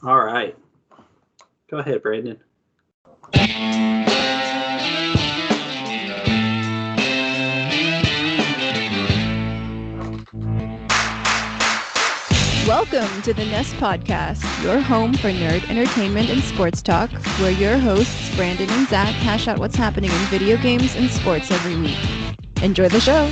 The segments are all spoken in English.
All right. Go ahead, Brandon. Welcome to the Nest Podcast, your home for nerd entertainment and sports talk, where your hosts, Brandon and Zach, hash out what's happening in video games and sports every week. Enjoy the show!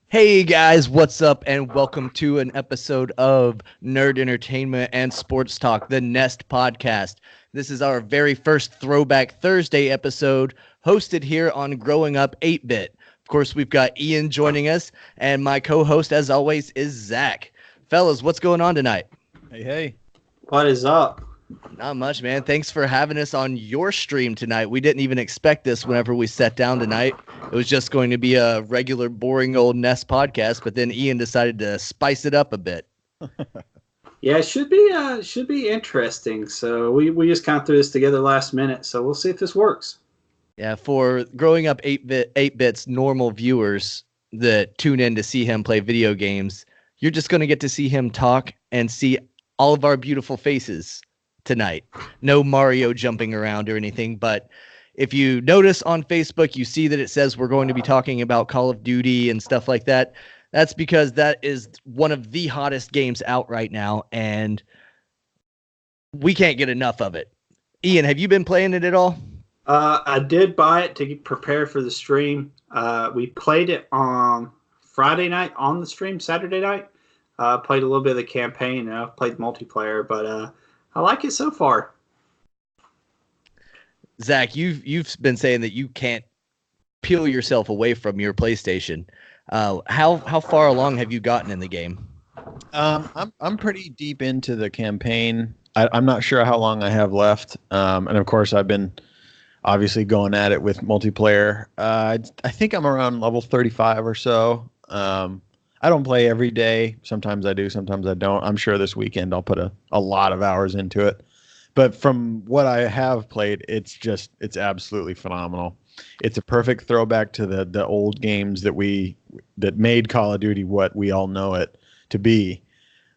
Hey guys, what's up, and welcome to an episode of Nerd Entertainment and Sports Talk, the Nest Podcast. This is our very first Throwback Thursday episode, hosted here on Growing Up 8-Bit. Of course, we've got Ian joining us, and my co-host, as always, is Zach. Fellas, what's going on tonight? Hey. What is up? Not much, man. Thanks for having us on your stream tonight. We didn't even expect this whenever we sat down tonight. It was just going to be a regular, boring old Nest podcast, but then Ian decided to spice it up a bit. Yeah, it should be interesting. So we just kind of threw this together last minute, so we'll see if this works. Yeah, for Growing Up 8-Bit's normal viewers that tune in to see him play video games, you're just going to get to see him talk and see all of our beautiful faces tonight. No Mario jumping around or anything, but if you notice on Facebook, you see that it says we're going to be talking about Call of Duty and stuff like that. That's because that is one of the hottest games out right now, and we can't get enough of it. Ian, have you been playing it at all? I did buy it to prepare for the stream. We played it on Friday night on the stream, Saturday night. Played a little bit of the campaign, and I've played multiplayer, but I like it so far. Zach, you've been saying that you can't peel yourself away from your PlayStation. How far along have you gotten in the game? I'm pretty deep into the campaign. I'm not sure how long I have left, and of course I've been obviously going at it with multiplayer. I think I'm around level 35 or so. I don't play every day. Sometimes I do, sometimes I don't. I'm sure this weekend I'll put a lot of hours into it. But from what I have played, it's absolutely phenomenal. It's a perfect throwback to the old games that made Call of Duty what we all know it to be.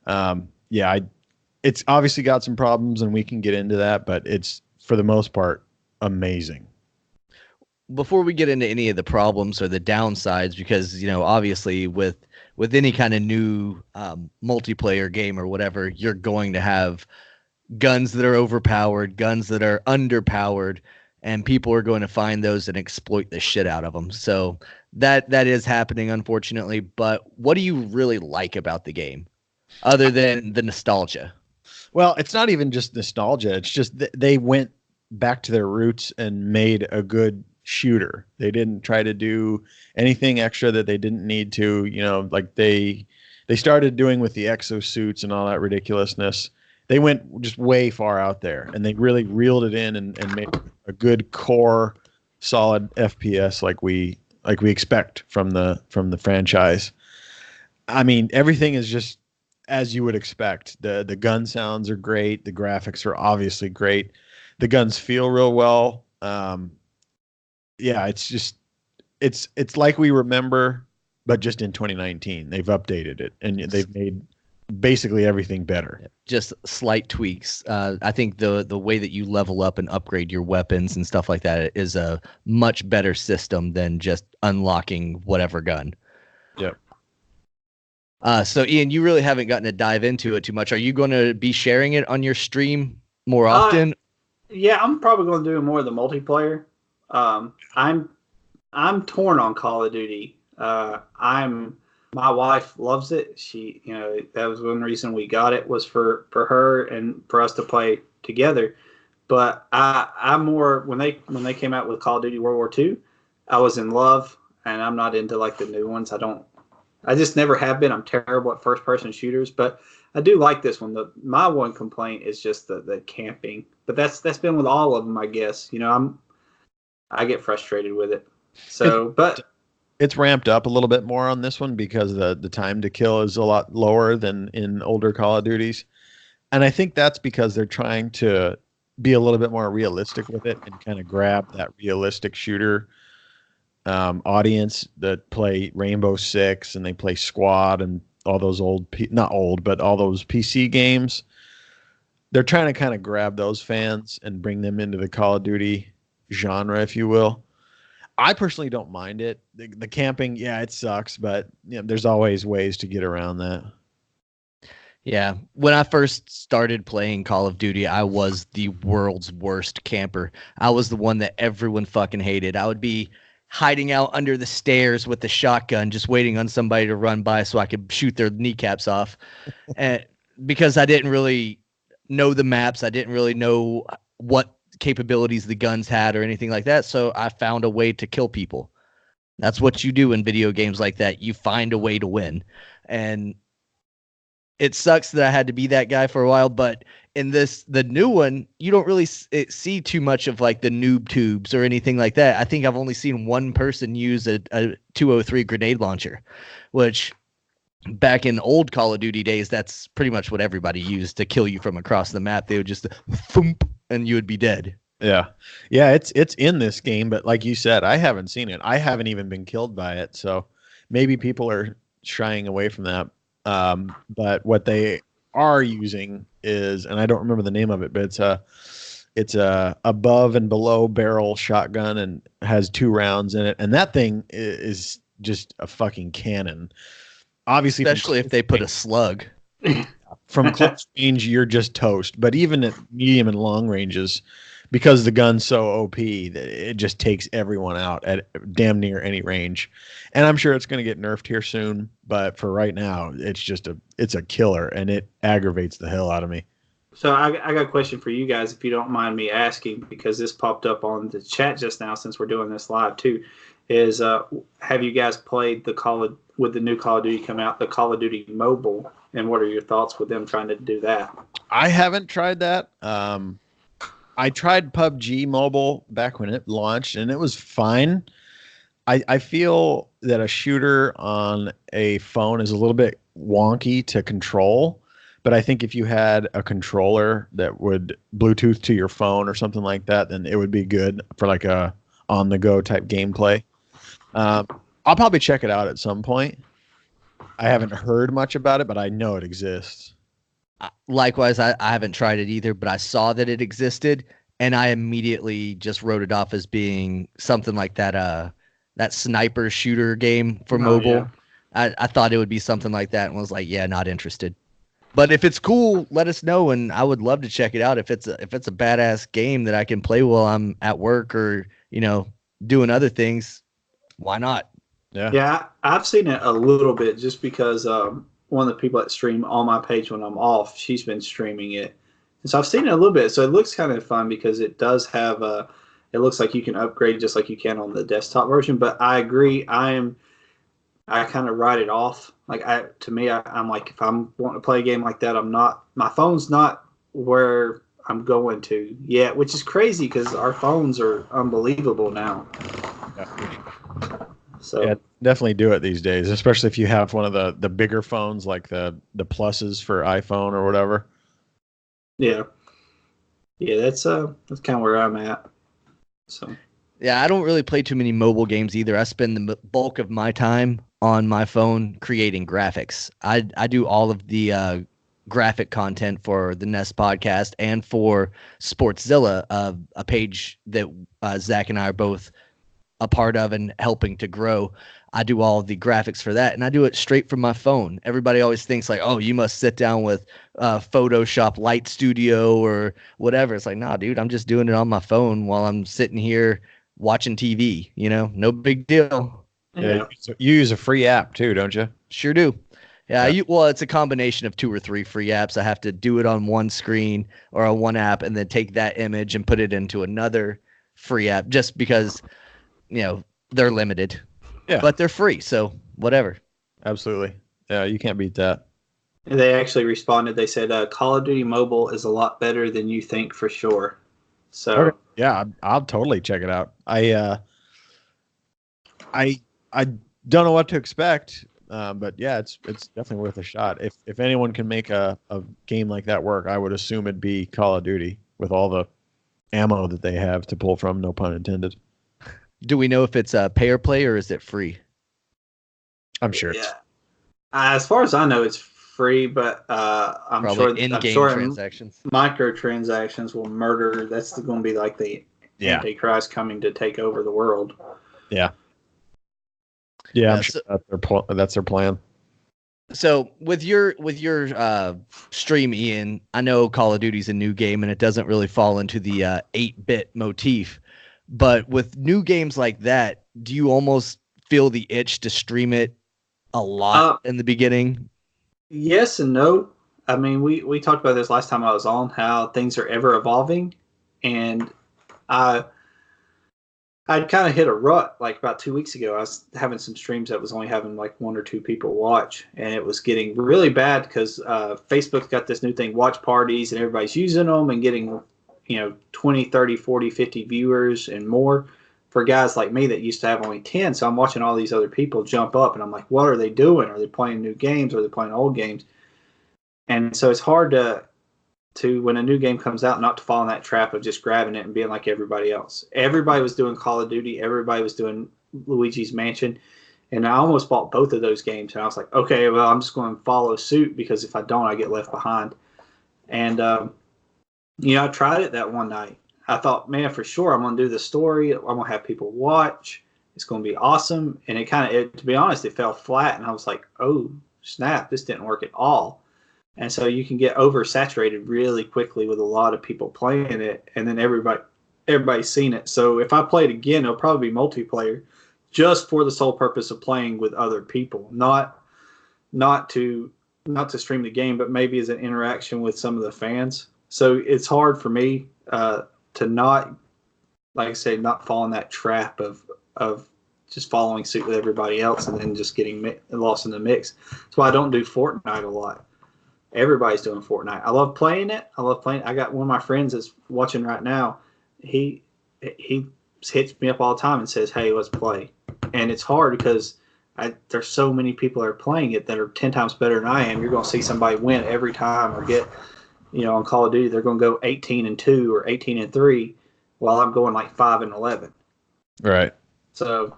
It's obviously got some problems, and we can get into that, but it's, for the most part, amazing. Before we get into any of the problems or the downsides, because, obviously with any kind of new multiplayer game or whatever, you're going to have guns that are overpowered, guns that are underpowered, and people are going to find those and exploit the shit out of them. So that is happening, unfortunately. But what do you really like about the game, other than the nostalgia? Well, it's not even just nostalgia. It's just they went back to their roots and made a good shooter. They didn't try to do anything extra that they didn't need to, like they started doing with the exosuits and all that ridiculousness. They went just way far out there, and they really reeled it in and made a good core solid FPS like we expect from the franchise. I mean, everything is just as you would expect. The gun sounds are great, the graphics are obviously great. The guns feel real well. It's like we remember, but just in 2019. They've updated it, and they've made basically everything better. Just slight tweaks. I think the way that you level up and upgrade your weapons and stuff like that is a much better system than just unlocking whatever gun. Yep. So Ian, you really haven't gotten to dive into it too much. Are you going to be sharing it on your stream more often? Yeah, I'm probably going to do more of the multiplayer. I'm torn on Call of Duty. My wife loves it. She, that was one reason we got it, was for her and for us to play together. But I'm more, when they came out with Call of Duty World War II, I was in love, and I'm not into like the new ones. I just never have been. I'm terrible at first person shooters, but I do like this one. My one complaint is just the camping, but that's been with all of them, I guess. I get frustrated with it. So, but it's ramped up a little bit more on this one because the time to kill is a lot lower than in older Call of Duties. And I think that's because they're trying to be a little bit more realistic with it and kind of grab that realistic shooter audience that play Rainbow Six and they play Squad and all those not old, but all those PC games. They're trying to kind of grab those fans and bring them into the Call of Duty genre, if you will. I personally don't mind it. The camping, yeah, it sucks, but there's always ways to get around that. Yeah. When I first started playing Call of Duty, I was the world's worst camper. I was the one that everyone fucking hated. I would be hiding out under the stairs with the shotgun, just waiting on somebody to run by so I could shoot their kneecaps off. And because I didn't really know the maps, I didn't really know what capabilities the guns had or anything like that. So I found a way to kill people. That's what you do in video games like that. You find a way to win. And it sucks that I had to be that guy for a while, but in the new one, you don't really see too much of like the noob tubes or anything like that. I think I've only seen one person use a 203 grenade launcher, which back in old Call of Duty days, that's pretty much what everybody used to kill you from across the map. They would just thump and you would be dead. Yeah. Yeah, it's in this game, but like you said, I haven't seen it. I haven't even been killed by it. So maybe people are shying away from that. But what they are using is, and I don't remember the name of it, but it's a above and below barrel shotgun and has 2 rounds in it. And that thing is just a fucking cannon. Obviously, especially if they put a slug. From close range, you're just toast. But even at medium and long ranges, because the gun's so OP, it just takes everyone out at damn near any range. And I'm sure it's going to get nerfed here soon. But for right now, it's a killer, and it aggravates the hell out of me. So I got a question for you guys, if you don't mind me asking, because this popped up on the chat just now since we're doing this live too. Is have you guys played with the new Call of Duty come out, the Call of Duty Mobile, and what are your thoughts with them trying to do that? I haven't tried that. I tried PUBG Mobile back when it launched, and it was fine. I feel that a shooter on a phone is a little bit wonky to control, but I think if you had a controller that would Bluetooth to your phone or something like that, then it would be good for like a on-the-go type gameplay. I'll probably check it out at some point. I haven't heard much about it, but I know it exists. Likewise, I haven't tried it either, but I saw that it existed, and I immediately just wrote it off as being something like that sniper shooter game for mobile. Yeah. I thought it would be something like that and was like, yeah, not interested. But if it's cool, let us know, and I would love to check it out. If it's a badass game that I can play while I'm at work or, doing other things, why not? Yeah, I've seen it a little bit just because one of the people that stream on my page when I'm off, she's been streaming it. And so I've seen it a little bit. So it looks kind of fun because it does have it looks like you can upgrade just like you can on the desktop version. But I agree, I kind of write it off. Like I'm like, if I'm wanting to play a game like that, my phone's not where I'm going to yet, which is crazy because our phones are unbelievable now. So yeah, definitely do it thof days, especially if you have one of the bigger phones like the pluses for iPhone or whatever. Yeah, that's kind of where I'm at. So yeah, I don't really play too many mobile games either. I spend the bulk of my time on my phone creating graphics. I do all of the graphic content for the Nest podcast and for Sportszilla, a page that Zach and I are both a part of and helping to grow. I do all of the graphics for that, and I do it straight from my phone. Everybody always thinks like, oh, you must sit down with Photoshop Light Studio or whatever. It's like, nah, dude, I'm just doing it on my phone while I'm sitting here watching TV. No big deal. Yeah, you use a free app too, don't you? Sure do. Yeah, well, it's a combination of 2 or 3 free apps. I have to do it on one screen or on one app and then take that image and put it into another free app just because, they're limited. Yeah. But they're free, so whatever. Absolutely. Yeah, you can't beat that. And they actually responded. They said, Call of Duty Mobile is a lot better than you think for sure. So okay. Yeah, I'll totally check it out. I don't know what to expect. But yeah, it's definitely worth a shot. If anyone can make a game like that work, I would assume it'd be Call of Duty with all the ammo that they have to pull from, no pun intended. Do we know if it's a pay or play or is it free? I'm sure. Yeah. As far as I know, it's free, but I'm Probably sure in-game transactions. Microtransactions will murder. That's going to be like the Antichrist coming to take over the world. Yeah. Yeah, I'm sure that's their plan. So with your stream, Ian, I know Call of Duty's a new game and it doesn't really fall into the 8-bit motif. But with new games like that, do you almost feel the itch to stream it a lot in the beginning? Yes and no. I mean, we talked about this last time I was on, how things are ever evolving, and I'd kind of hit a rut like about 2 weeks ago. I was having some streams that was only having like 1 or 2 people watch, and it was getting really bad because Facebook's got this new thing, watch parties, and everybody's using them and getting 20, 30, 40, 50 viewers and more for guys like me that used to have only 10. So I'm watching all these other people jump up, and I'm like, what are they doing? Are they playing new games? Are they playing old games? And so it's hard to when a new game comes out, not to fall in that trap of just grabbing it and being like everybody else. Everybody was doing Call of Duty. Everybody was doing Luigi's Mansion. And I almost bought both of those games. And I was like, okay, well, I'm just going to follow suit because if I don't, I get left behind. And, I tried it that one night. I thought, man, for sure, I'm going to do the story. I'm going to have people watch. It's going to be awesome. And to be honest, it fell flat. And I was like, oh, snap, this didn't work at all. And so you can get oversaturated really quickly with a lot of people playing it, and then everybody's seen it. So if I play it again, it'll probably be multiplayer, just for the sole purpose of playing with other people, not to stream the game, but maybe as an interaction with some of the fans. So it's hard for me to not, like I say, not fall in that trap of just following suit with everybody else and then just getting lost in the mix. That's why I don't do Fortnite a lot. Everybody's doing Fortnite. I love playing it. I got one of my friends that's watching right now. He hits me up all the time and says, hey, let's play. And it's hard because there's so many people that are playing it that are 10 times better than I am. You're going to see somebody win every time or get, on Call of Duty, they're going to go 18-2 or 18-3 while I'm going like 5-11. Right. So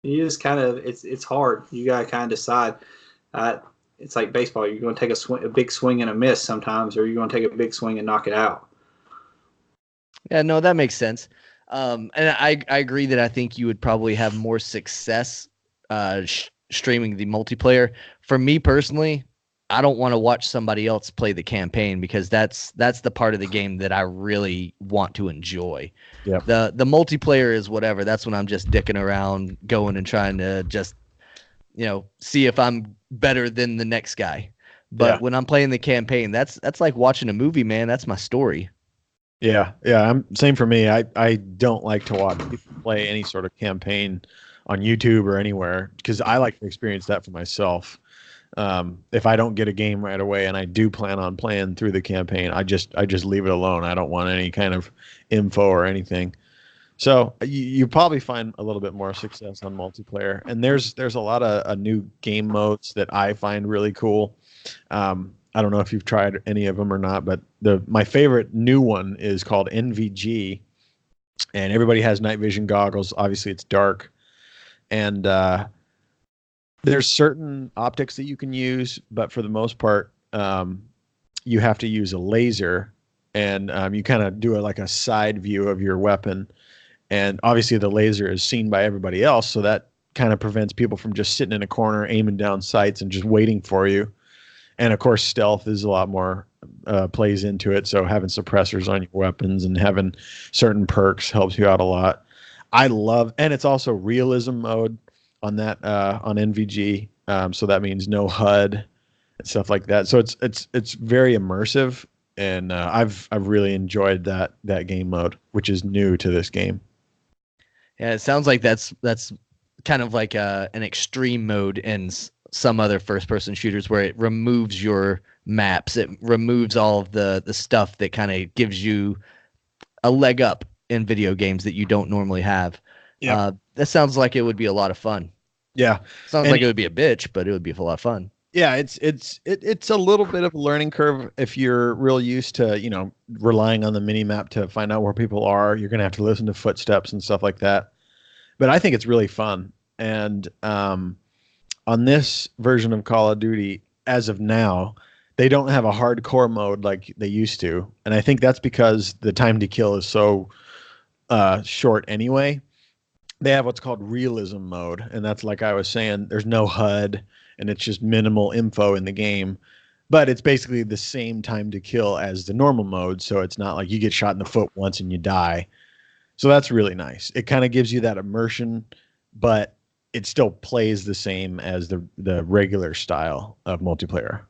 you just kind of, it's hard. You got to kind of decide. It's like baseball. You're going to take a big swing and a miss sometimes, or you're going to take a big swing and knock it out. Yeah, no, that makes sense. And I agree that I think you would probably have more success streaming the multiplayer. For me personally, I don't want to watch somebody else play the campaign because that's the part of the game that I really want to enjoy. Yeah. The multiplayer is whatever. That's when I'm just dicking around, going and trying to just see if I'm better than the next guy. But when I'm playing the campaign, that's like watching a movie, man. That's my story. Yeah. Same for me. I don't like to watch people play any sort of campaign on YouTube or anywhere because I like to experience that for myself. If I don't get a game right away and I do plan on playing through the campaign, I just leave it alone. I don't want any kind of info or anything. So you probably find a little bit more success on multiplayer, and there's a lot of new game modes that I find really cool. I don't know if you've tried any of them or not, but my favorite new one is called NVG, and everybody has night vision goggles. Obviously, it's dark, and there's certain optics that you can use, but for the most part, you have to use a laser, and you kind of do like a side view of your weapon. And obviously the laser is seen by everybody else, so that kind of prevents people from just sitting in a corner, aiming down sights and just waiting for you. And of course, stealth is a lot more plays into it. So having suppressors on your weapons and having certain perks helps you out a lot. And it's also realism mode on that on NVG. So that means no HUD and stuff like that. So it's very immersive, and I've really enjoyed that game mode, which is new to this game. Yeah, it sounds like that's kind of like an extreme mode in some other first-person shooters where it removes your maps. It removes all of the stuff that kind of gives you a leg up in video games that you don't normally have. Yeah. That sounds like it would be a lot of fun. Yeah. Sounds like it would be a bitch, but it would be a lot of fun. Yeah, it's a little bit of a learning curve if you're real used to, relying on the mini map to find out where people are. You're going to have to listen to footsteps and stuff like that. but I think it's really fun. And on this version of Call of Duty, as of now, they don't have a hardcore mode like they used to, and I think that's because the time to kill is so short anyway. They have what's called realism mode, and that's like I was saying, there's no HUD, and it's just minimal info in the game, but it's basically the same time to kill as the normal mode, so it's not like you get shot in the foot once and you die. So that's really nice. It kind of gives you that immersion, but it still plays the same as the regular style of multiplayer.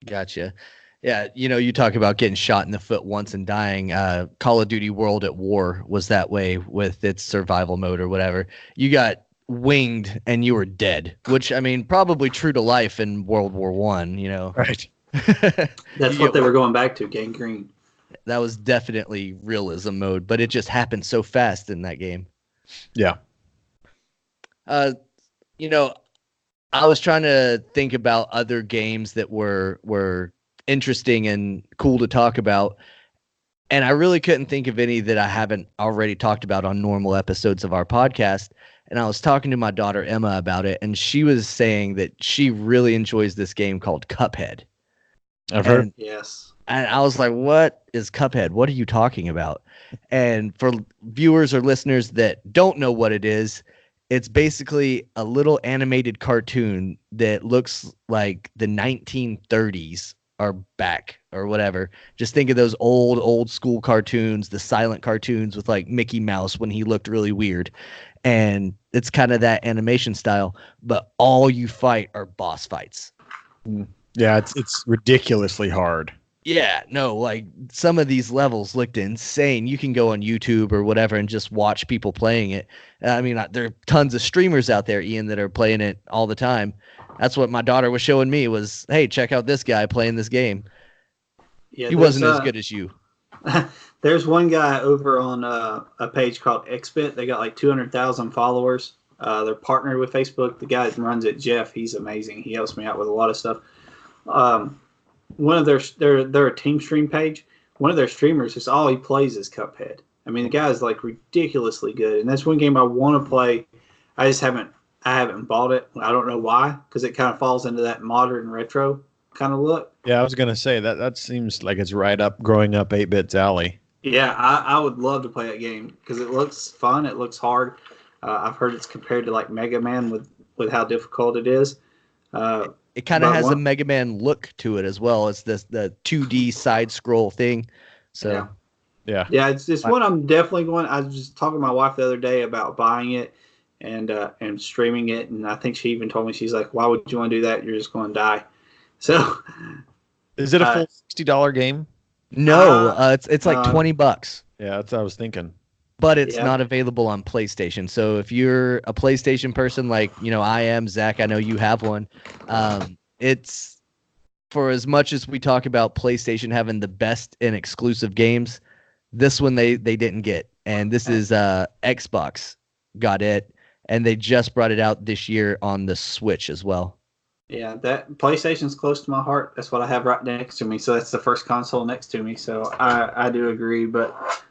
Gotcha. Yeah, you talk about getting shot in the foot once and dying. Call of Duty World at War was that way with its survival mode or whatever. You got winged and you were dead, which I mean, probably true to life in World War One. Right. That's what they were going back to, gangrene. That was definitely realism mode, but it just happened so fast in that game. Yeah. I was trying to think about other games that were interesting and cool to talk about, and I really couldn't think of any that I haven't already talked about on normal episodes of our podcast. And I was talking to my daughter Emma about it, and she was saying that she really enjoys this game called Cuphead. I've heard. Yes. And I was like, what is Cuphead? What are you talking about? And for viewers or listeners that don't know what it is, it's basically a little animated cartoon that looks like the 1930s are back or whatever. Just think of those old school cartoons, the silent cartoons with like Mickey Mouse when he looked really weird. And it's kind of that animation style, but all you fight are boss fights. Yeah, it's ridiculously hard. Yeah, no, like some of these levels looked insane. You can go on YouTube or whatever and just watch people playing it. I mean, there are tons of streamers out there, Ian, that are playing it all the time. That's what my daughter was showing me was, hey, check out this guy playing this game. Yeah, he wasn't as good as you. There's one guy over on a page called XBit. They got like 200,000 followers. They're partnered with Facebook. The guy that runs it, Jeff, he's amazing. He helps me out with a lot of stuff. One of their team stream page, one of their streamers is all he plays is Cuphead. I mean, the guy is like ridiculously good, and that's one game I want to play. I haven't bought it. I don't know why, because it kind of falls into that modern retro kind of look. Yeah, I was gonna say that seems like it's right up growing up 8-bit's alley. Yeah, I would love to play that game because it looks fun. It looks hard. I've heard it's compared to like Mega Man with how difficult it is. It kind of has a Mega Man look to it as well as the 2D side scroll thing. So yeah, it's one I'm definitely going. I was just talking to my wife the other day about buying it and streaming it, and I think she even told me, she's like, "Why would you want to do that? You're just going to die." So, is it a full $60 game? No, it's like $20. Yeah, that's what I was thinking. But it's not available on PlayStation. So if you're a PlayStation person like, I am, Zach, I know you have one. It's, for as much as we talk about PlayStation having the best and exclusive games, this one they didn't get. And this is Xbox got it. And they just brought it out this year on the Switch as well. Yeah, that PlayStation's close to my heart. That's what I have right next to me. So that's the first console next to me. So I do agree. But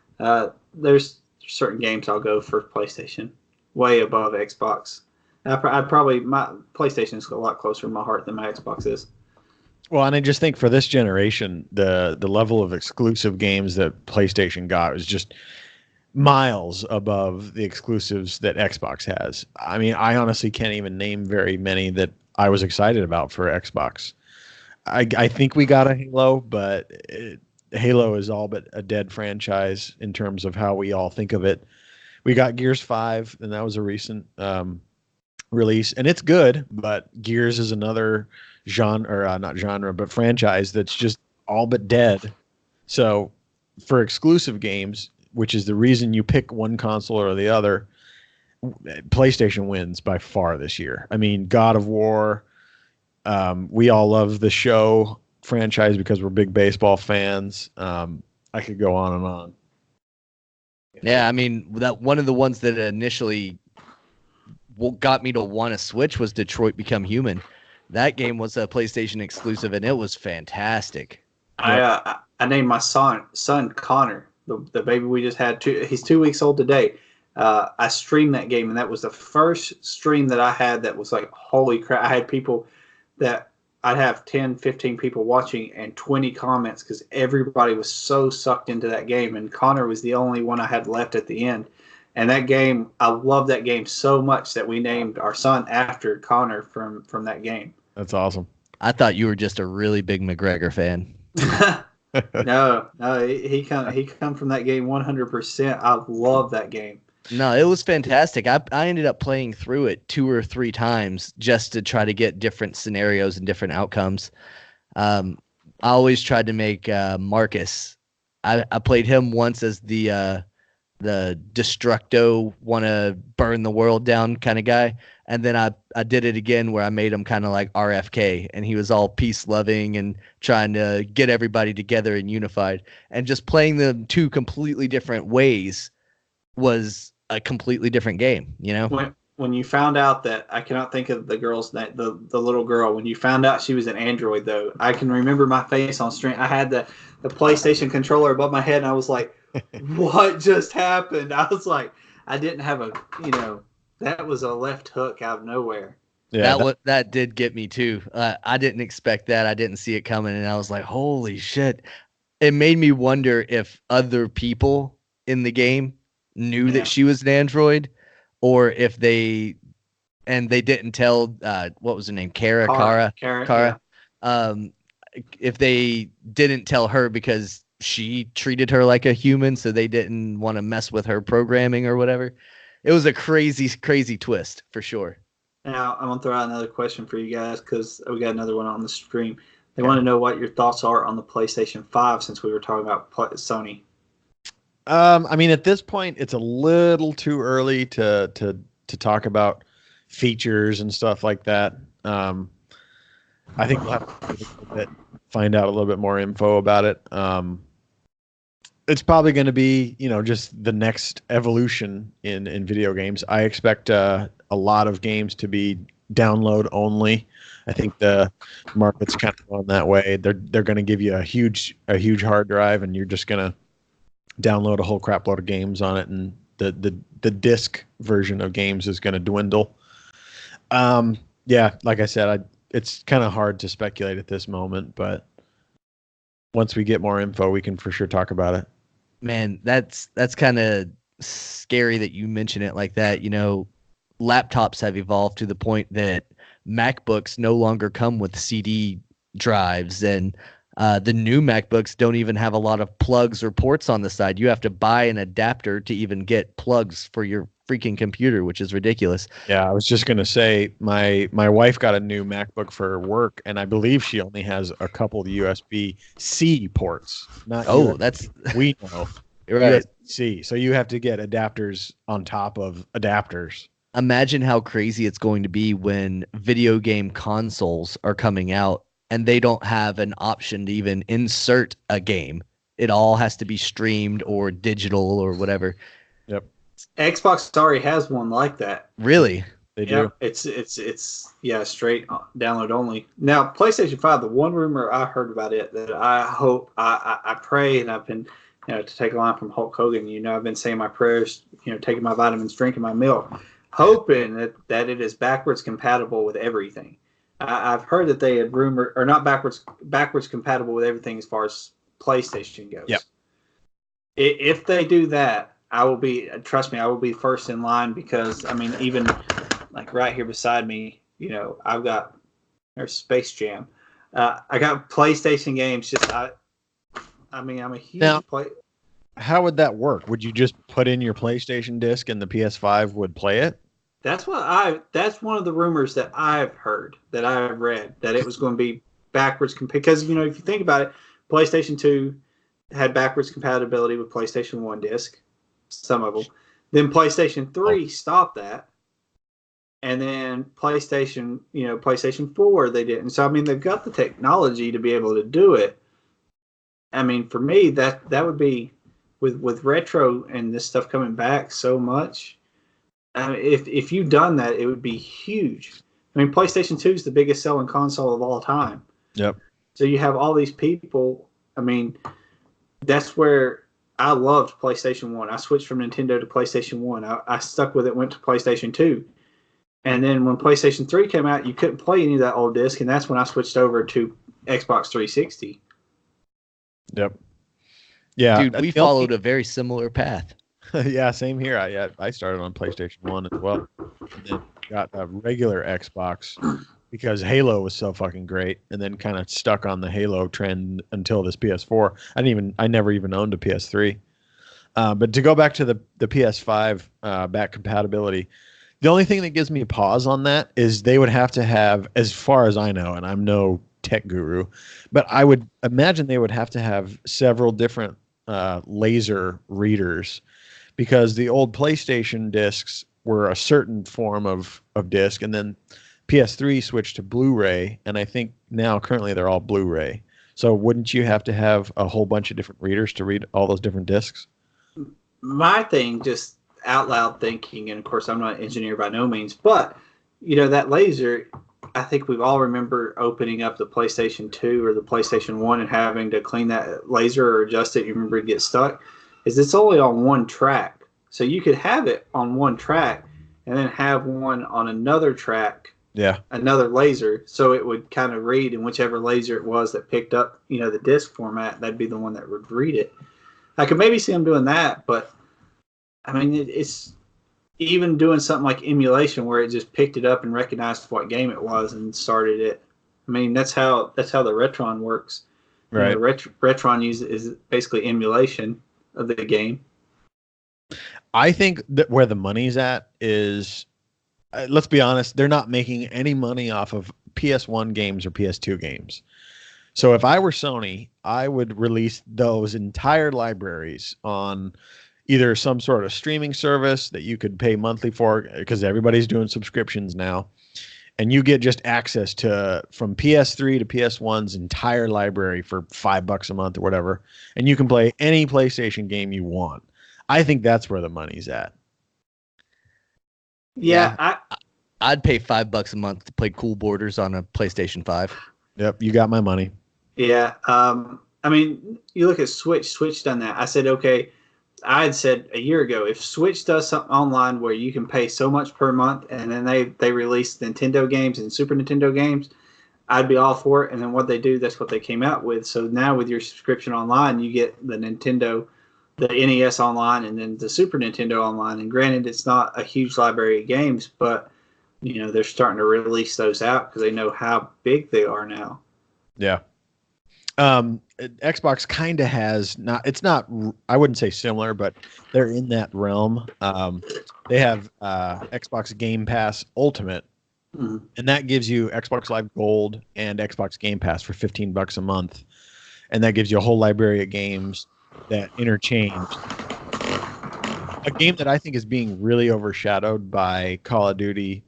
there's certain games I'll go for PlayStation, way above Xbox. I'd probably, my PlayStation is a lot closer to my heart than my Xbox is. Well, and I just think for this generation, the level of exclusive games that PlayStation got was just miles above the exclusives that Xbox has. I mean, I honestly can't even name very many that I was excited about for Xbox. I think we got a Halo, but Halo is all but a dead franchise in terms of how we all think of it. We got Gears 5, and that was a recent release, and it's good, but Gears is another not genre, but franchise that's just all but dead. So for exclusive games, which is the reason you pick one console or the other, PlayStation wins by far this year. I mean, God of War, we all love the show franchise because we're big baseball fans. I could go on and on. Yeah, I mean, that one of the ones that initially got me to want to switch was Detroit Become Human. That game was a PlayStation exclusive, and it was fantastic. I named my son Connor, the baby we just had. He's 2 weeks old today. I streamed that game, and that was the first stream that I had that was like, holy crap. I had people that I'd have 10, 15 people watching and 20 comments because everybody was so sucked into that game. And Connor was the only one I had left at the end. And that game, I loved that game so much that we named our son after Connor from that game. That's awesome. I thought you were just a really big McGregor fan. No, he come from that game 100%. I love that game. No, it was fantastic. I ended up playing through it 2 or 3 times just to try to get different scenarios and different outcomes. I always tried to make Marcus. I played him once as the destructo, want to burn the world down kind of guy, and then I did it again where I made him kind of like RFK, and he was all peace loving and trying to get everybody together and unified. And just playing them 2 completely different ways was a completely different game, you know? When you found out that, I cannot think of the girl's name, the little girl, when you found out she was an android, though, I can remember my face on stream. I had the PlayStation controller above my head, and I was like, what just happened? I was like, I didn't have that was a left hook out of nowhere. Yeah, that did get me too. I didn't expect that. I didn't see it coming, and I was like, holy shit. It made me wonder if other people in the game knew that she was an android, or if they didn't tell what was her name, Kara. Yeah. If they didn't tell her because she treated her like a human, so they didn't want to mess with her programming or whatever. It was a crazy twist for sure. Now I'm gonna throw out another question for you guys because we got another one on the stream. They want to know what your thoughts are on the PlayStation 5 since we were talking about Sony. I mean, at this point, it's a little too early to talk about features and stuff like that. I think we'll have to find out a little bit more info about it. It's probably going to be, just the next evolution in video games. I expect a lot of games to be download only. I think the market's kind of going that way. They're going to give you a huge hard drive, and you're just going to download a whole crap load of games on it, and the disc version of games is going to dwindle. Yeah, like I said, it's kind of hard to speculate at this moment, but once we get more info, we can for sure talk about it. Man, that's kind of scary that you mention it like that. Laptops have evolved to the point that MacBooks no longer come with CD drives, and the new MacBooks don't even have a lot of plugs or ports on the side. You have to buy an adapter to even get plugs for your freaking computer, which is ridiculous. Yeah, I was just going to say my wife got a new MacBook for work, and I believe she only has a couple of USB-C ports. We know. You're right. USB-C. So you have to get adapters on top of adapters. Imagine how crazy it's going to be when video game consoles are coming out and they don't have an option to even insert a game. It all has to be streamed or digital or whatever. Yep. Xbox already has one like that. Really? They do. It's straight download only. Now, PlayStation 5, the one rumor I heard about it that I hope, I pray, and I've been, to take a line from Hulk Hogan, I've been saying my prayers, taking my vitamins, drinking my milk, hoping that it is backwards compatible with everything. I've heard that they had rumored, or not backwards compatible with everything as far as PlayStation goes. Yep. If they do that, trust me, I will be first in line because, even like right here beside me, there's Space Jam. I got PlayStation games. I'm a huge player. How would that work? Would you just put in your PlayStation disc and the PS5 would play it? That's one of the rumors that I've heard, that I've read, that it was going to be backwards because, if you think about it, PlayStation 2 had backwards compatibility with PlayStation 1 disc, some of them. Then PlayStation 3 stopped that. And then PlayStation 4, they didn't. So, they've got the technology to be able to do it. For me, that would be, with retro and this stuff coming back so much, if you've done that, it would be huge. PlayStation 2 is the biggest selling console of all time. Yep. So you have all these people. That's where I loved PlayStation 1. I switched from Nintendo to PlayStation 1. I stuck with it, went to PlayStation 2. And then when PlayStation 3 came out, you couldn't play any of that old disc, and that's when I switched over to Xbox 360. Yep. Yeah, Dude, we followed a very similar path. Yeah, same here. I started on PlayStation 1 as well. And then got a regular Xbox because Halo was so fucking great, and then kind of stuck on the Halo trend until this PS4. I never even owned a PS3. But to go back to the PS5 back compatibility, the only thing that gives me a pause on that is they would have to have, as far as I know, and I'm no tech guru, but I would imagine they would have to have several different laser readers, because the old PlayStation discs were a certain form of disc, and then PS3 switched to Blu-ray, and I think now currently they're all Blu-ray. So wouldn't you have to have a whole bunch of different readers to read all those different discs? My thing, just out loud thinking, and of course I'm not an engineer by no means, but that laser, I think we all remember opening up the PlayStation 2 or the PlayStation 1 and having to clean that laser or adjust it. You remember it get stuck? It's only on one track. So you could have it on one track and then have one on another track, another laser, so it would kind of read, and whichever laser it was that picked up, the disc format, that'd be the one that would read it. I could maybe see them doing that, but I mean, it's even doing something like emulation where it just picked it up and recognized what game it was and started it. I mean, that's how the Retron works. Right. Retron is basically emulation of the game. I think that where the money's at is, let's be honest, they're not making any money off of PS1 games or PS2 games. So if I were Sony, I would release those entire libraries on either some sort of streaming service that you could pay monthly for, because everybody's doing subscriptions now, and you get just access to from PS3 to PS1's entire library for $5 a month or whatever, and you can play any PlayStation game you want. I think that's where the money's at. Yeah. I'd pay $5 a month to play Cool Borders on a PlayStation 5. Yep, you got my money. Yeah. I mean, you look at Switch. Switch done that. I said, okay, I had said a year ago, if Switch does something online where you can pay so much per month, and then they release Nintendo games and Super Nintendo games, I'd be all for it. And then what they do, that's what they came out with. So now with your subscription online, you get the Nintendo, the NES online, and then the Super Nintendo online. And granted, it's not a huge library of games, but they're starting to release those out because they know how big they are now. Yeah. Xbox kind of has I wouldn't say similar, but they're in that realm. They have Xbox Game Pass Ultimate, and that gives you Xbox Live Gold and Xbox Game Pass for $15 a month, and that gives you a whole library of games that interchange. A game that I think is being really overshadowed by Call of Duty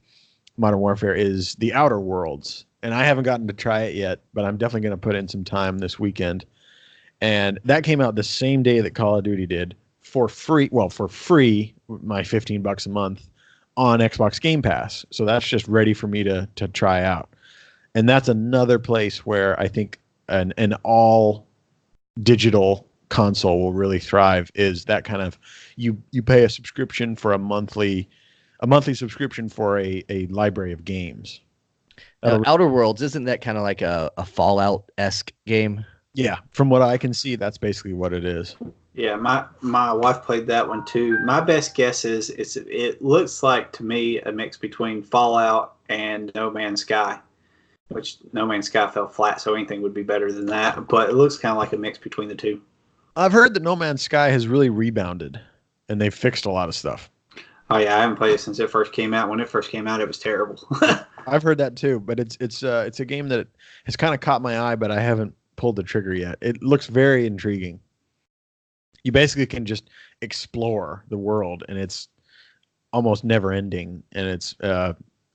Modern Warfare is The Outer Worlds. And I haven't gotten to try it yet, but I'm definitely going to put in some time this weekend. And that came out the same day that Call of Duty did for free. Well, for free, my $15 a month on Xbox Game Pass. So that's just ready for me to try out. And that's another place where I think an all digital console will really thrive, is that kind of, you pay a subscription for a monthly subscription for a library of games. Outer Worlds, isn't that kind of like a Fallout-esque game? Yeah, from what I can see, that's basically what it is. Yeah, my wife played that one too. My best guess is it looks like to me a mix between Fallout and No Man's Sky, which No Man's Sky fell flat, so anything would be better than that. But it looks kind of like a mix between the two. I've heard that No Man's Sky has really rebounded, and they've fixed a lot of stuff. Oh yeah, I haven't played it since it first came out. When it first came out, it was terrible. I've heard that too, but it's a game that has kind of caught my eye, but I haven't pulled the trigger yet. It looks very intriguing. You basically can just explore the world, and it's almost never ending, and it's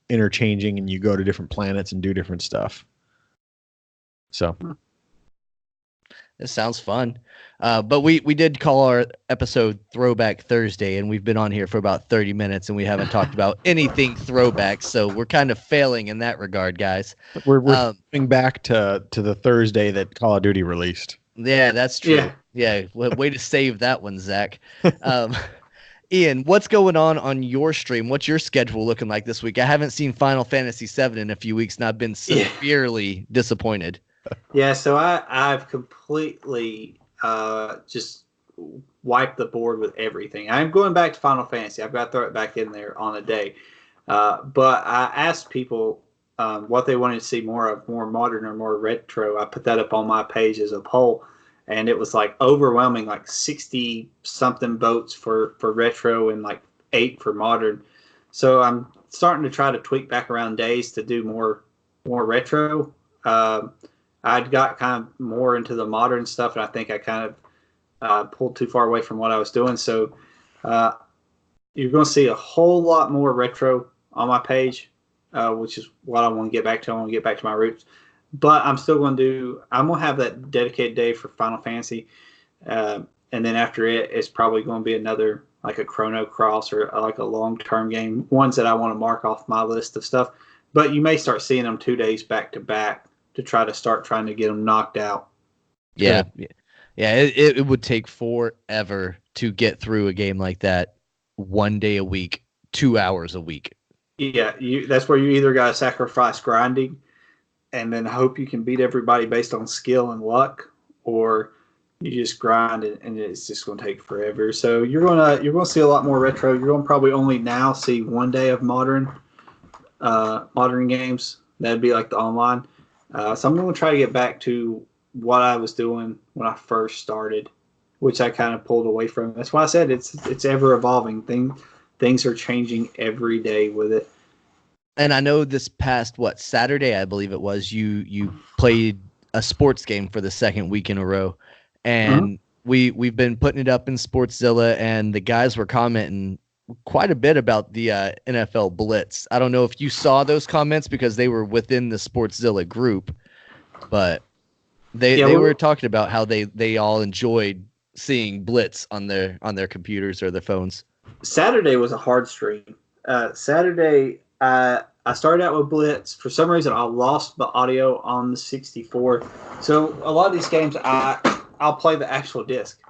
interchanging, and you go to different planets and do different stuff. So this sounds fun. But we did call our episode Throwback Thursday, and we've been on here for about 30 minutes, and we haven't talked about anything throwback, so we're kind of failing in that regard, guys. We're going back to the Thursday that Call of Duty released. Yeah, that's true. Yeah. Yeah, way to save that one, Zach. Um, Ian, what's going on your stream? What's your schedule looking like this week? I haven't seen Final Fantasy VII in a few weeks, and I've been Yeah. severely disappointed. Yeah, so I've completely just wiped the board with everything. I'm going back to Final Fantasy. I've got to throw it back in there on a day. But I asked people what they wanted to see more of, more modern or more retro. I put that up on my page as a poll, and it was like overwhelming, like 60 something votes for retro and like 8 for modern. So I'm starting to try to tweak back around days to do more retro. Um, I'd got kind of more into the modern stuff, and I think I kind of pulled too far away from what I was doing. So uh, you're going to see a whole lot more retro on my page, which is what I want to get back to. I want to get back to my roots. But I'm still going to I'm going to have that dedicated day for Final Fantasy. And then after it, it's probably going to be another, like a Chrono Cross or like a long-term game, ones that I want to mark off my list of stuff. But you may start seeing them 2 days back to back to trying to get them knocked out. Yeah. Yeah, it would take forever to get through a game like that 1 day a week, 2 hours a week. Yeah, that's where you either got to sacrifice grinding and then hope you can beat everybody based on skill and luck, or you just grind and it's just going to take forever. So you're gonna see a lot more retro. You're going to probably only now see 1 day of modern games. That'd be like the online. So I'm going to try to get back to what I was doing when I first started, which I kind of pulled away from. That's why I said it's ever evolving. Things are changing every day with it. And I know this past Saturday, I believe it was, you played a sports game for the second week in a row, and we've been putting it up in Sportszilla, and the guys were commenting quite a bit about the NFL Blitz. I don't know if you saw those comments because they were within the Sportszilla group, but they were talking about how they all enjoyed seeing Blitz on their computers or their phones. Saturday was a hard stream. Saturday, I started out with Blitz. For some reason, I lost the audio on the 64. So a lot of these games, I'll play the actual disc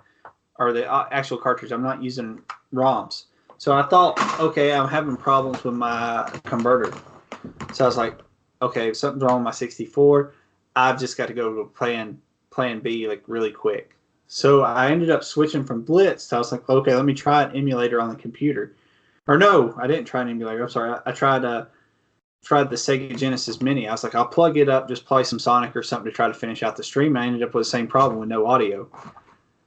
or the actual cartridge. I'm not using ROMs. So I thought, okay, I'm having problems with my converter. So I was like, okay, something's wrong with my 64. I've just got to go to plan B like really quick. So I ended up switching from Blitz. So I was like, okay, let me try an emulator on the computer. Or no, I didn't try an emulator. I'm sorry. I tried the Sega Genesis Mini. I was like, I'll plug it up, just play some Sonic or something to try to finish out the stream. I ended up with the same problem with no audio.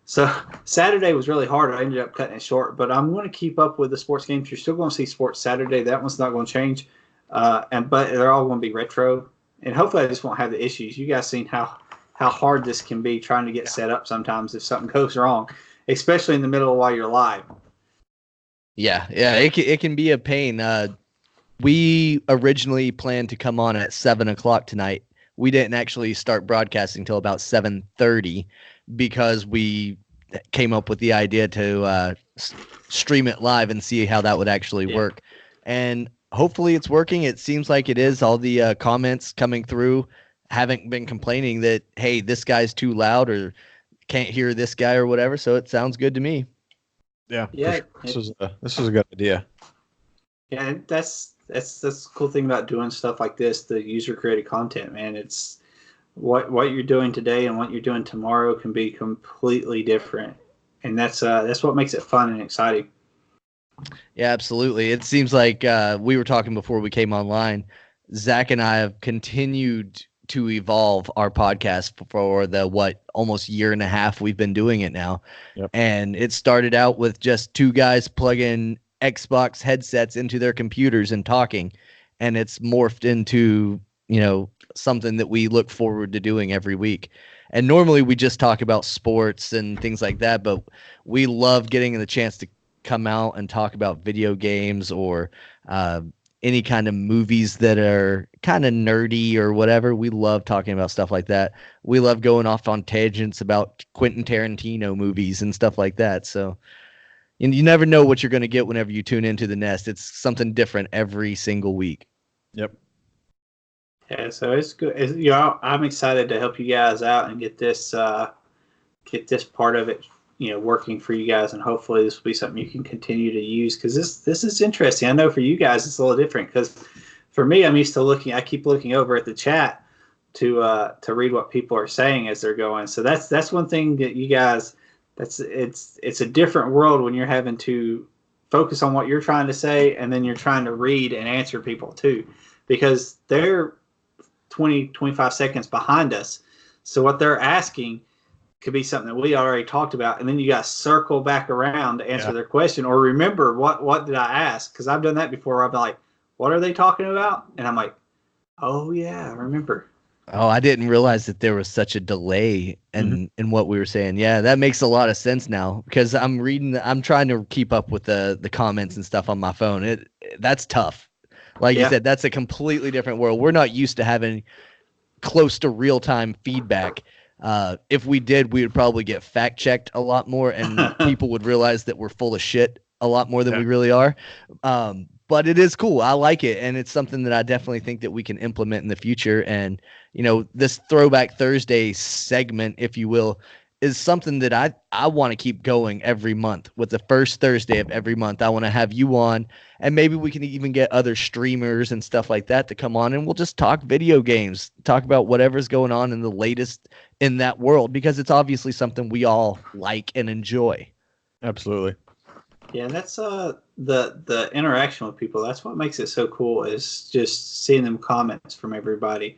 So Saturday was really hard. I ended up cutting it short, but I'm going to keep up with the sports games. You're still going to see Sports Saturday. That one's not going to change. But they're all going to be retro. And hopefully I just won't have the issues. You guys seen how hard this can be trying to get set up sometimes if something goes wrong, especially in the middle of while you're live. Yeah, it can be a pain. We originally planned to come on at 7:00 tonight. We didn't actually start broadcasting till about 7:30 because we came up with the idea to stream it live and see how that would actually work. And hopefully it's working. It seems like it is. All the comments coming through haven't been complaining that, hey, this guy's too loud or can't hear this guy or whatever. So it sounds good to me. Yeah. Yeah. Sure. This was a good idea. Yeah, that's the cool thing about doing stuff like this, the user created content, man. It's what you're doing today and what you're doing tomorrow can be completely different. And that's what makes it fun and exciting. Yeah, absolutely. It seems like we were talking before we came online. Zach and I have continued to evolve our podcast for the almost year and a half we've been doing it now. Yep. And it started out with just two guys plugging Xbox headsets into their computers and talking, and it's morphed into, something that we look forward to doing every week. And normally we just talk about sports and things like that, but we love getting the chance to come out and talk about video games or any kind of movies that are kind of nerdy or whatever. We love talking about stuff like that. We love going off on tangents about Quentin Tarantino movies and stuff like that. So you never know what you're going to get whenever you tune into the Nest. It's something different every single week. Yep. Yeah, so it's good. I'm excited to help you guys out and get this get this part of it, working for you guys, and hopefully this will be something you can continue to use, because this is interesting. I know for you guys it's a little different, because for me, I'm used to I keep looking over at the chat to read what people are saying as they're going. So that's one thing that you guys, it's a different world when you're having to focus on what you're trying to say, and then you're trying to read and answer people too, because they're 20-25 seconds behind us. So what they're asking could be something that we already talked about, and then you got to circle back around to answer their question, or remember what did I ask, because I've done that before. I'm like, what are they talking about? And I'm like, oh yeah, I remember. Oh, I didn't realize that there was such a delay in what we were saying. Yeah, that makes a lot of sense now, because I'm trying to keep up with the comments and stuff on my phone. That's tough. Like you said, that's a completely different world. We're not used to having close to real-time feedback. If we did, we would probably get fact-checked a lot more, and people would realize that we're full of shit a lot more than we really are. But it is cool. I like it, and it's something that I definitely think that we can implement in the future. And, this Throwback Thursday segment, if you will, is something that I want to keep going every month. With the first Thursday of every month, I want to have you on, and maybe we can even get other streamers and stuff like that to come on, and we'll just talk video games, talk about whatever's going on in the latest in that world, because it's obviously something we all like and enjoy. Absolutely. Yeah, that's the interaction with people. That's what makes it so cool, is just seeing them comments from everybody.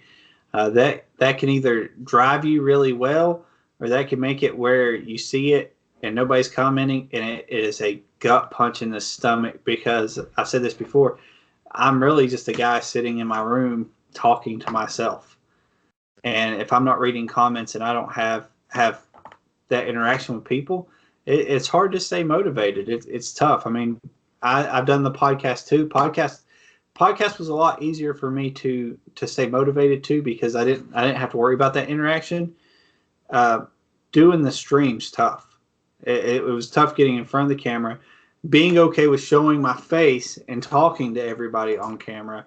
That can either drive you really well, or that can make it where you see it and nobody's commenting, and it is a gut punch in the stomach, because I've said this before, I'm really just a guy sitting in my room talking to myself. And if I'm not reading comments and I don't have that interaction with people, it's hard to stay motivated. It's tough. I mean, I've done the podcast too. Podcast was a lot easier for me to stay motivated too, because I didn't have to worry about that interaction. Doing the stream's tough. It was tough getting in front of the camera, being okay with showing my face and talking to everybody on camera,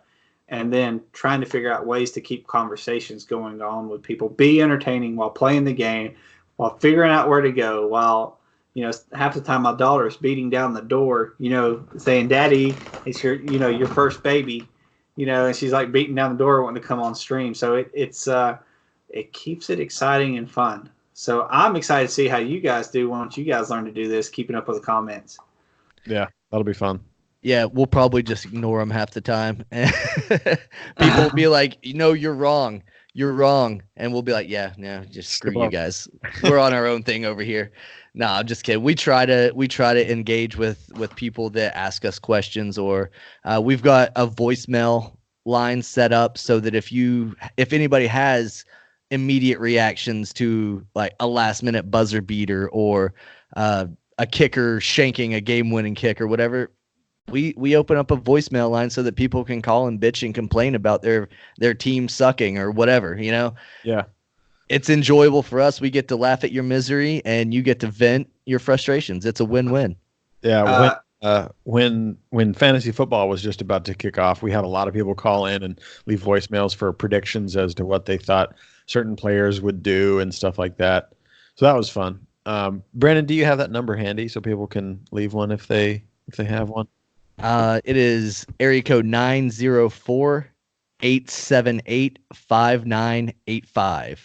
and then trying to figure out ways to keep conversations going on with people, be entertaining while playing the game, while figuring out where to go, while half the time my daughter is beating down the door, saying, "Daddy, it's your first baby," and she's like beating down the door wanting to come on stream. So it keeps it exciting and fun. So I'm excited to see how you guys do once you guys learn to do this, keeping up with the comments. Yeah, that'll be fun. Yeah, we'll probably just ignore them half the time. People will be like, you're wrong. You're wrong. And we'll be like, yeah, just screw you guys. We're on our own thing over here. No, I'm just kidding. We try to engage with people that ask us questions, or we've got a voicemail line set up so that if anybody has immediate reactions to like a last minute buzzer beater, or a kicker shanking a game-winning kick or whatever, we open up a voicemail line so that people can call and bitch and complain about their team sucking or whatever, Yeah. It's enjoyable for us. We get to laugh at your misery, and you get to vent your frustrations. It's a win-win. Yeah. When fantasy football was just about to kick off, we had a lot of people call in and leave voicemails for predictions as to what they thought certain players would do and stuff like that. So that was fun. Brandon, do you have that number handy so people can leave one if they have one? It is area code 904-878-5985.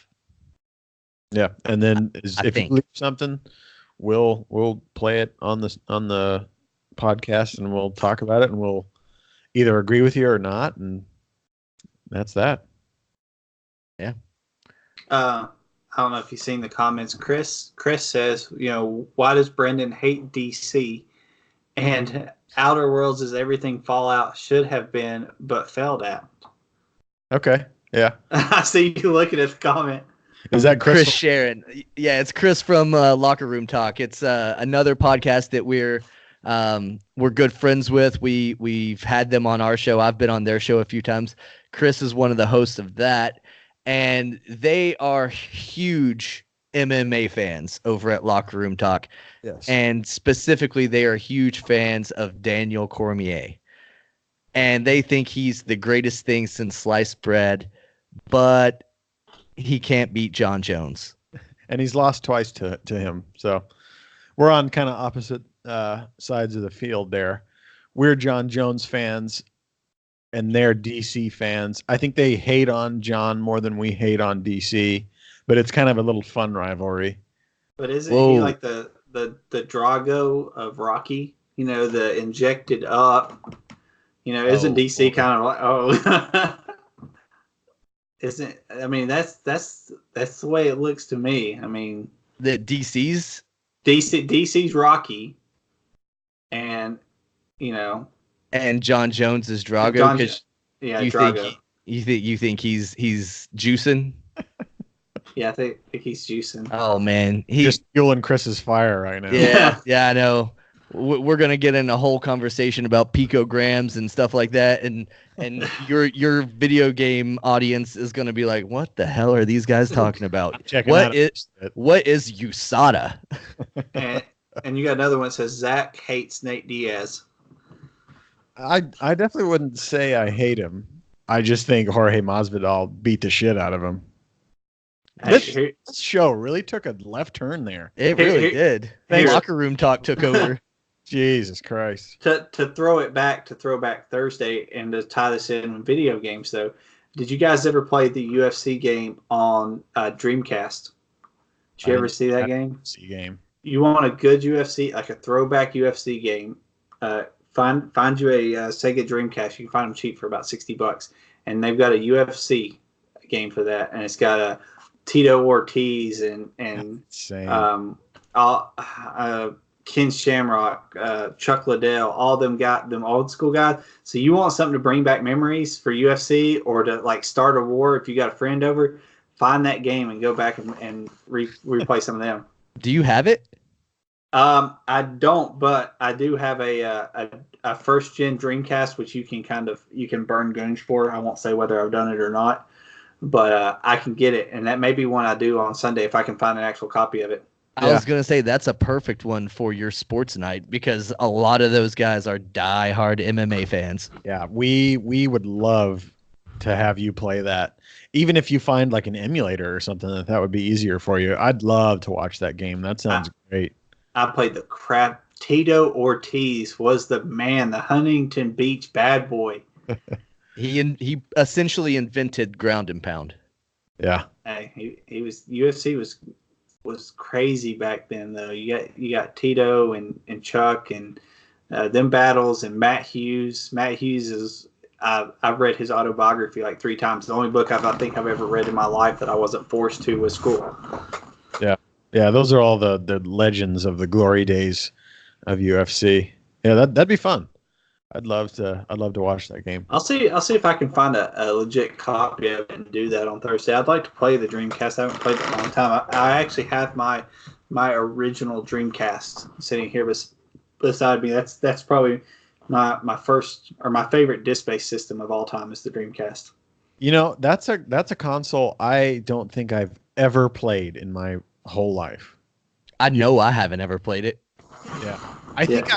Yeah, and then if you leave something, we'll play it on the podcast, and we'll talk about it, and we'll either agree with you or not, and that's that. Yeah. I don't know if you've seen the comments. Chris says, why does Brendan hate DC? And Outer Worlds is everything Fallout should have been, but failed at. Okay. Yeah. I see you looking at the comment. Is that Chris Sharon? Yeah, it's Chris from Locker Room Talk. It's another podcast that we're good friends with. We've had them on our show. I've been on their show a few times. Chris is one of the hosts of that, and they are huge MMA fans over at Locker Room Talk. Yes. And specifically, they are huge fans of Daniel Cormier, and they think he's the greatest thing since sliced bread, but he can't beat John Jones. and he's lost twice to him. So we're on kind of opposite sides of the field there. We're John Jones fans, and they're DC fans. I think they hate on John more than we hate on DC, but it's kind of a little fun rivalry. But isn't he like the Drago of Rocky? You know, the injected up. You know, isn't DC kind of like isn't? I mean, that's the way it looks to me. I mean, the DC's Rocky, and you know, and John Jones is Drago. Drago. You think he's juicing? Yeah, I think he's juicing. Oh man, he's just fueling Chris's fire right now. Yeah, I know. We're gonna get in a whole conversation about picograms and stuff like that, and your video game audience is gonna be like, "What the hell are these guys talking about? What is USADA?" and you got another one that says Zach hates Nate Diaz. I definitely wouldn't say I hate him. I just think Jorge Masvidal beat the shit out of him. This show really took a left turn there. It really did. Locker room talk took over. Jesus Christ. To throw it back to Throwback Thursday and to tie this in with video games, though, did you guys ever play the UFC game on Dreamcast? Did you ever see that game? UFC game. You want a good UFC, like a throwback UFC game? Find you a Sega Dreamcast. You can find them cheap for about $60, and they've got a UFC game for that, and it's got a Tito Ortiz and Ken Shamrock, Chuck Liddell, all them got them old school guys. So you want something to bring back memories for UFC or to like start a war if you got a friend over, find that game and go back and replay some of them. Do you have it? I don't, but I do have a first gen Dreamcast, which you can burn goons for. I won't say whether I've done it or not, but I can get it, and that may be one I do on Sunday if I can find an actual copy of it. I was going to say that's a perfect one for your sports night because a lot of those guys are diehard MMA fans. Yeah, we would love to have you play that. Even if you find like an emulator or something that would be easier for you. I'd love to watch that game. That sounds great. I played the crap. Tito Ortiz was the man, the Huntington Beach bad boy. He essentially invented ground and pound. Yeah. Hey, he was UFC was crazy back then though. You got Tito and Chuck and them battles and Matt Hughes. Matt Hughes is I've read his autobiography like 3 times. The only book I think I've ever read in my life that I wasn't forced to was school. Yeah. Yeah, those are all the legends of the glory days of UFC. Yeah, that'd be fun. I'd love to watch that game. I'll see if I can find a legit copy of it and do that on Thursday. I'd like to play the Dreamcast. I haven't played it in a long time. I actually have my original Dreamcast sitting here beside me. That's probably my first or my favorite disc-based system of all time is the Dreamcast. You know, that's a console I don't think I've ever played in my whole life. I know I haven't ever played it. Yeah. I think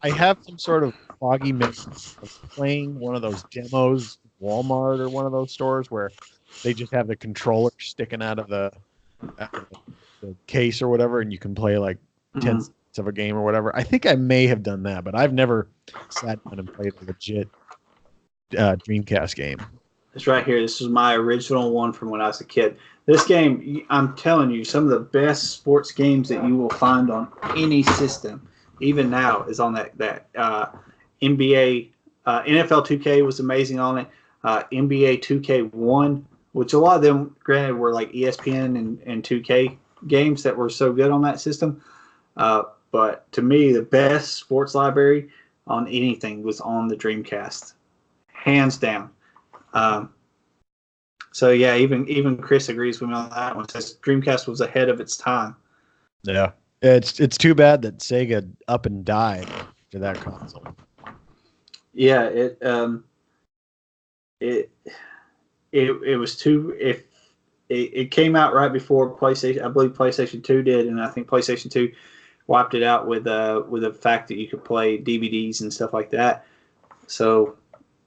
I have some sort of foggy mix of playing one of those demos, Walmart or one of those stores where they just have the controller sticking out of the case or whatever, and you can play like 10 minutes of a game or whatever. I think I may have done that, but I've never sat down and played a legit Dreamcast game. It's right here. This is my original one from when I was a kid. This game, I'm telling you, some of the best sports games that you will find on any system, even now, is on that NBA. NFL 2K was amazing on it. NBA 2K1, which a lot of them, granted, were like ESPN and 2K games that were so good on that system. But to me, the best sports library on anything was on the Dreamcast, hands down. So yeah, even Chris agrees with me on that one. Says Dreamcast was ahead of its time. Yeah, it's too bad that Sega up and died to that console. Yeah, it was too. If it came out right before PlayStation, I believe PlayStation 2 did, and I think PlayStation 2 wiped it out with the fact that you could play DVDs and stuff like that. So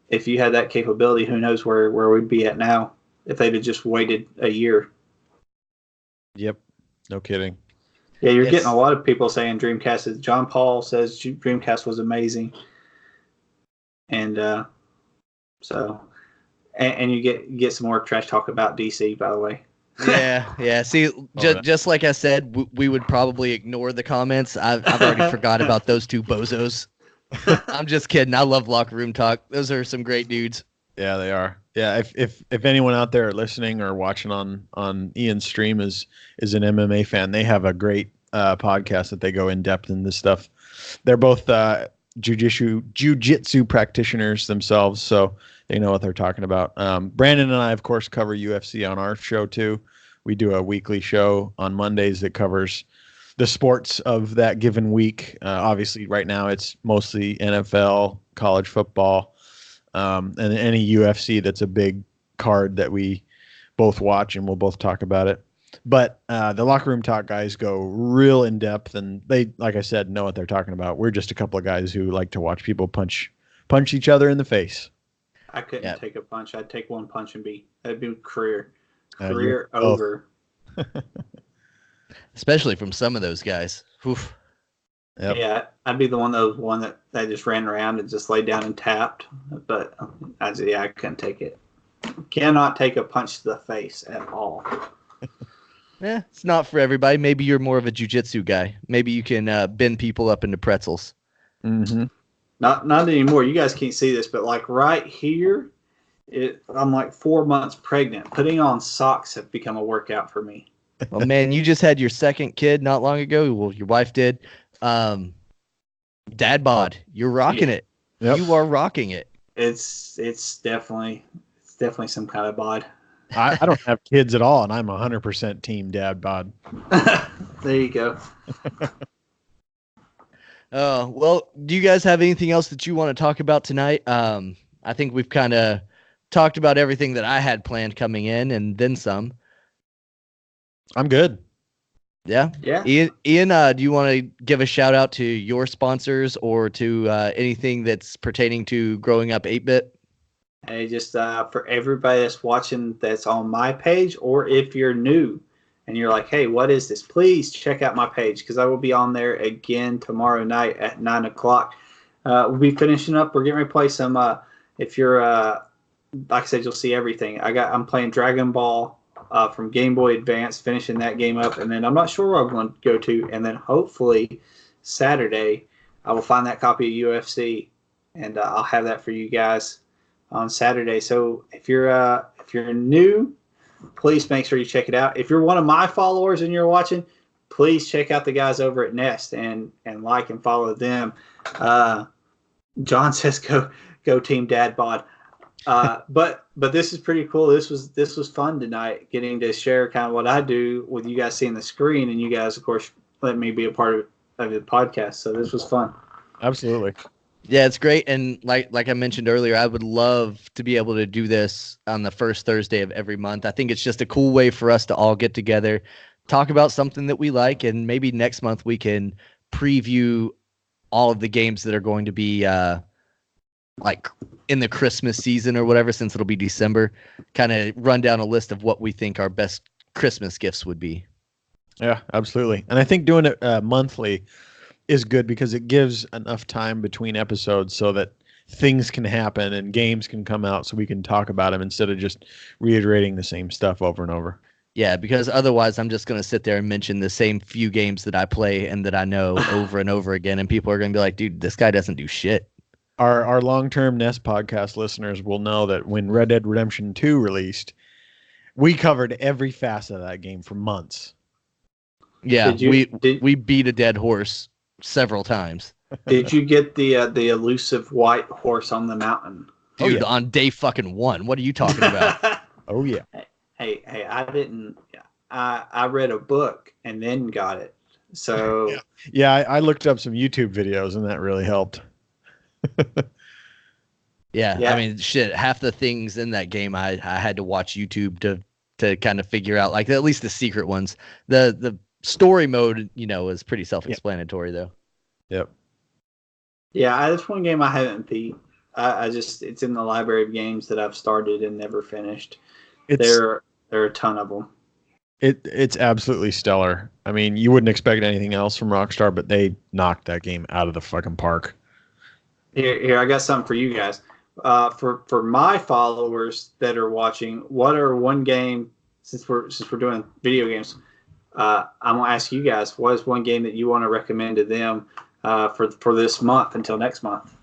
if you had that capability, who knows where we'd be at now if they'd have just waited a year. Yep. No kidding. Yeah, you're Yes. getting a lot of people saying Dreamcast is. John Paul says Dreamcast was amazing, and and you get some more trash talk about DC, by the way. Yeah. See, just like I said, we would probably ignore the comments. I've already forgot about those two bozos. I'm just kidding. I love Locker Room Talk. Those are some great dudes. Yeah, they are. Yeah, if anyone out there listening or watching on Ian's stream is an MMA fan, they have a great podcast that they go in depth in this stuff. They're both jiu-jitsu practitioners themselves, so they know what they're talking about. Brandon and I, of course, cover UFC on our show too. We do a weekly show on Mondays that covers the sports of that given week. Obviously, right now it's mostly NFL, college football, and any UFC that's a big card that we both watch, and we'll both talk about it. But the Locker Room Talk guys go real in depth, and they, like I said, know what they're talking about. We're just a couple of guys who like to watch people punch each other in the face. I couldn't take a punch. I'd take one punch and that'd be career You're over. Especially from some of those guys. Oof. Yep. Yeah, I'd be the one that just ran around and just laid down and tapped. But I couldn't take it. Cannot take a punch to the face at all. Yeah, it's not for everybody. Maybe you're more of a jiu-jitsu guy. Maybe you can bend people up into pretzels. Mm-hmm. Not anymore. You guys can't see this, but like right here, I'm like 4 months pregnant. Putting on socks have become a workout for me. Well, man, you just had your second kid not long ago. Well, your wife did. Dad bod, you're rocking it. Yep. You are rocking it. It's definitely some kind of bod. I don't have kids at all, and I'm 100% team dad bod. There you go. Well, do you guys have anything else that you want to talk about tonight? I think we've kind of talked about everything that I had planned coming in, and then some. I'm good. Yeah. Ian, do you want to give a shout out to your sponsors or to anything that's pertaining to growing up 8-bit? Hey, just for everybody that's watching that's on my page, or if you're new and you're like, hey, what is this? Please check out my page, because I will be on there again tomorrow night at 9 o'clock. We'll be finishing up. We're getting ready to play some. If you're, like I said, you'll see everything. I'm playing Dragon Ball from Game Boy Advance, finishing that game up, and then I'm not sure where I'm going to go to, and then hopefully Saturday I will find that copy of UFC, and I'll have that for you guys on Saturday. So if you're new, please make sure you check it out. If you're one of my followers and you're watching, please check out the guys over at Nest and like and follow them. John says go Team Dad Bod. But this is pretty cool. This was fun tonight, getting to share kind of what I do with you guys seeing the screen, and you guys, of course, let me be a part of the podcast. So this was fun. Absolutely. Yeah, it's great. And like I mentioned earlier, I would love to be able to do this on the first Thursday of every month. I think it's just a cool way for us to all get together, talk about something that we like, and maybe next month we can preview all of the games that are going to be like in the Christmas season or whatever, since it'll be December, kind of run down a list of what we think our best Christmas gifts would be. Yeah, absolutely. And I think doing it monthly is good because it gives enough time between episodes so that things can happen and games can come out so we can talk about them instead of just reiterating the same stuff over and over. Yeah, because otherwise I'm just going to sit there and mention the same few games that I play and that I know over and over again, and people are going to be like, dude, this guy doesn't do shit. Our long-term Nest podcast listeners will know that when Red Dead Redemption 2 released, we covered every facet of that game for months. Yeah, we beat a dead horse several times. Did you get the elusive white horse on the mountain? Dude, oh, yeah. On day fucking 1. What are you talking about? Oh, yeah. Hey, I didn't. I read a book and then got it. So Yeah, I looked up some YouTube videos and that really helped. Yeah, I mean, shit, half the things in that game I had to watch YouTube to kind of figure out, like at least the secret ones. The story mode, is pretty self-explanatory though. Yep. Yeah, that's one game I haven't beat. It's in the library of games that I've started and never finished. There are a ton of them. It's absolutely stellar. I mean, you wouldn't expect anything else from Rockstar, but they knocked that game out of the fucking park. Here, I got something for you guys. For my followers that are watching, what are one game since we're doing video games? I'm gonna ask you guys, what is one game that you want to recommend to them for this month until next month?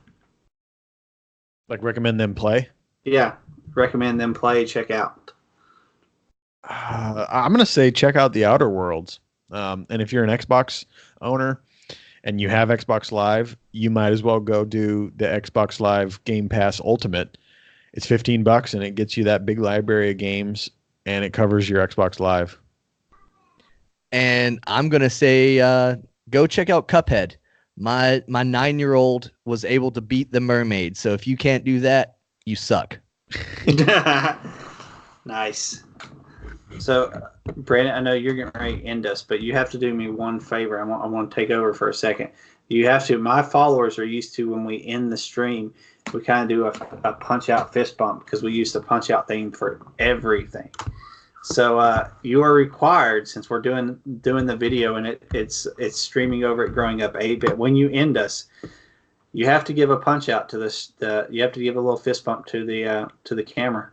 Like recommend them play? Yeah, recommend them play, check out. I'm gonna say check out the Outer Worlds. And if you're an Xbox owner and you have Xbox Live, you might as well go do the Xbox Live Game Pass Ultimate. It's $15 and it gets you that big library of games and it covers your Xbox Live. And I'm gonna say, go check out Cuphead. My 9-year-old was able to beat the mermaid. So if you can't do that, you suck. Nice. So, Brandon, I know you're getting ready to end us, but you have to do me one favor. I want to take over for a second. You have to. My followers are used to when we end the stream, we kind of do a punch out fist bump because we use the punch out theme for everything. So you are required, since we're doing the video and it's streaming over at Growing Up 8-Bit. When you end us, you have to give a punch out to this. You have to give a little fist bump to the camera.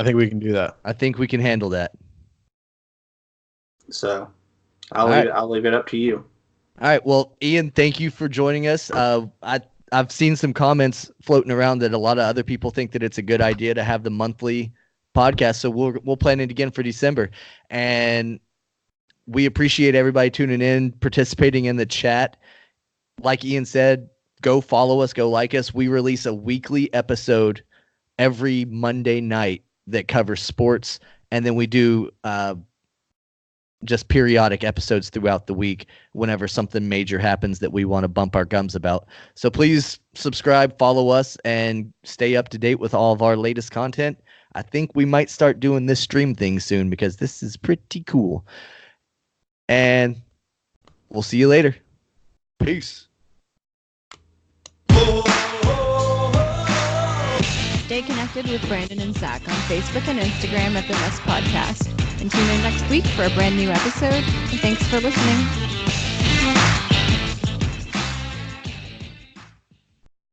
I think we can do that. I think we can handle that. So I'll leave it up to you. All right. Well, Ian, thank you for joining us. I've seen some comments floating around that a lot of other people think that it's a good idea to have the monthly podcast. So we'll plan it again for December. And we appreciate everybody tuning in, participating in the chat. Like Ian said, go follow us, go like us. We release a weekly episode every Monday night that covers sports. And then we do just periodic episodes throughout the week whenever something major happens that we want to bump our gums about. So please subscribe, follow us, and stay up to date with all of our latest content. I think we might start doing this stream thing soon because this is pretty cool. And we'll see you later. Peace. Stay connected with Brandon and Zach on Facebook and Instagram at the Nest Podcast. And tune in next week for a brand new episode. And thanks for listening.